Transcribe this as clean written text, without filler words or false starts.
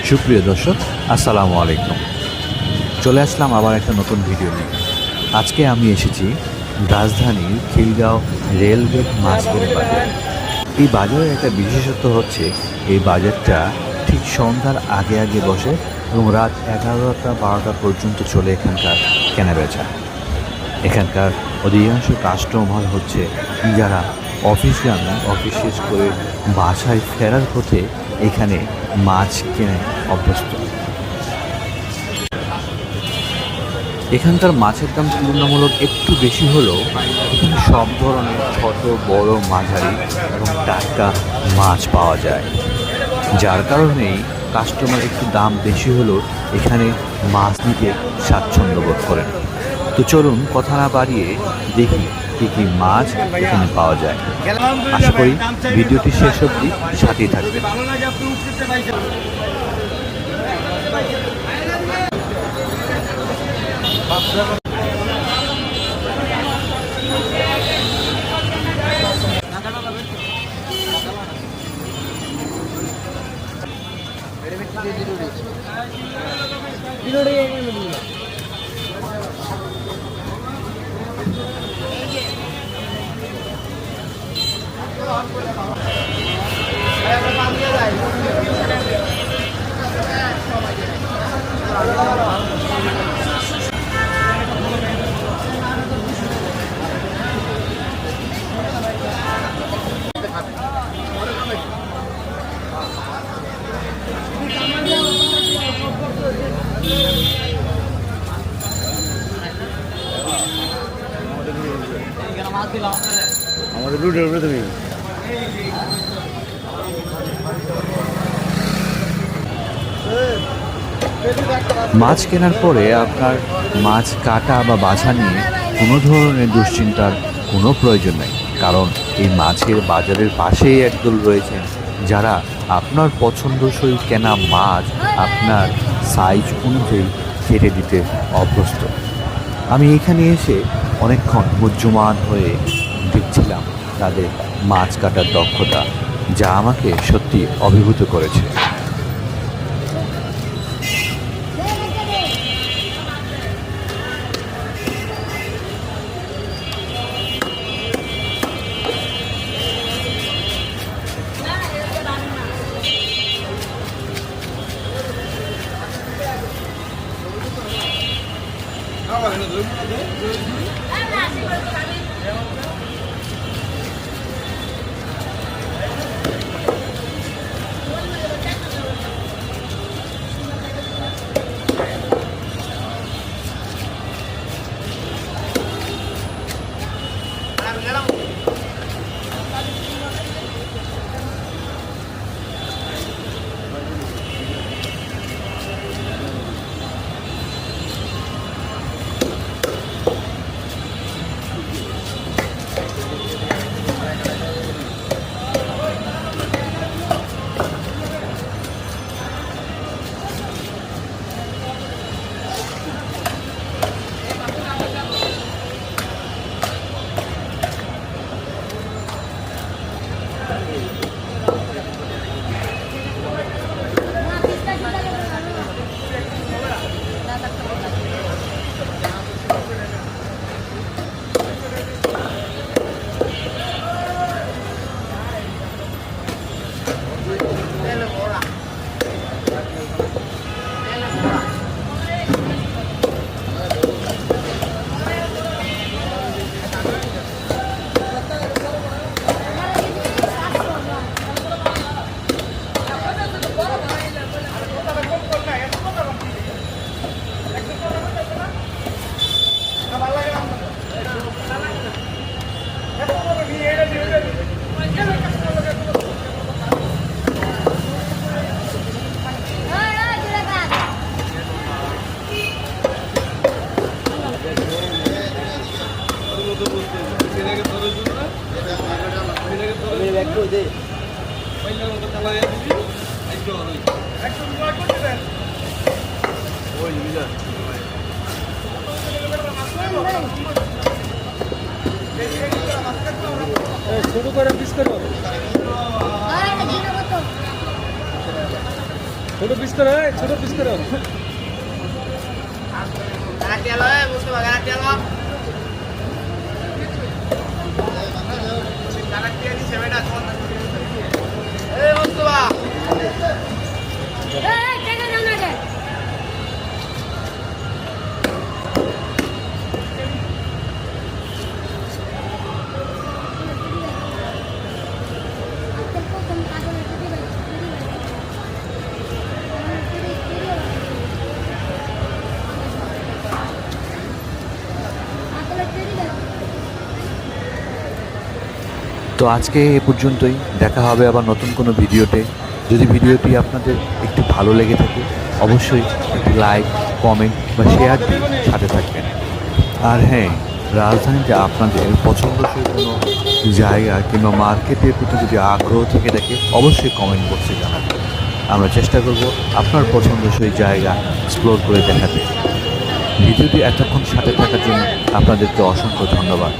সুপ্রিয় দর্শক, আসসালামু আলাইকুম। চলে আসলাম আবার একটা নতুন ভিডিও নিয়ে। আজকে আমি এসেছি রাজধানীর খিলগাঁও রেলগেট মাছের বাজারে। এই বাজারের একটা বিশেষত্ব হচ্ছে এই বাজারটা ঠিক সন্ধ্যার আগে আগে বসে এবং রাত 11টা-12টা পর্যন্ত চলে এখানকার কেনাবেচা। এখানকার অধিকাংশ কাস্টমার হচ্ছে যারা অফিসগামী, অফিস শেষ করে বাসায় ফেরার পথে এখানে মাছ কিনে অভ্যস্ত। এখানকার মাছের দাম তুলনামূলক একটু বেশি হলেও এখানে সব ধরনের ছোট বড় মাঝারি এবং টাটকা মাছ পাওয়া যায়, যার কারণেই কাস্টমার একটু দাম বেশি হলেও এখানে মাছ নিতে স্বাচ্ছন্দ্য বোধ করেন। তো চলুন কথা না বাড়িয়ে দেখি কী কী মাছ এখানে পাওয়া যায়। আশা করি ভিডিওটি শেষ অবধি সাথেই থাকবেন। আমাদের রুটের উপরে তুমি মাছ কেনার পরে আপনার মাছ কাটা বা বাছা নিয়ে কোনো ধরনের দুশ্চিন্তার কোনো প্রয়োজন নেই, কারণ এই মাছের বাজারের পাশেই একদল রয়েছেন যারা আপনার পছন্দসই কেনা মাছ আপনার সাইজ অনুযায়ী কেটে দিতে অভ্যস্ত। আমি এখানে এসে অনেকক্ষণ মুহ্যমান হয়ে দেখছিলাম তাদের মাছ কাটার দক্ষতা, যা আমাকে সত্যি অভিভূত করেছে। শুরু করে পিস করো। ছোট পিস করে ছোট পিস করে তো আজকে এ পর্যন্তই, দেখা হবে আবার নতুন কোনো ভিডিওতে। যদি ভিডিওটি আপনাদের একটু ভালো লেগে থাকে অবশ্যই একটি লাইক, কমেন্ট বা শেয়ার দিয়ে সাথে থাকবেন। আর হ্যাঁ, রাজধানীতে আপনাদের পছন্দসই কোনো জায়গা কিংবা মার্কেটের প্রতি যদি আগ্রহ থেকে থাকে অবশ্যই কমেন্ট বক্সে জানাবেন। আমরা চেষ্টা করব আপনার পছন্দসই জায়গা এক্সপ্লোর করে দেখাতে। ভিডিওটি এতক্ষণ সাথে থাকার জন্য আপনাদেরকে অসংখ্য ধন্যবাদ।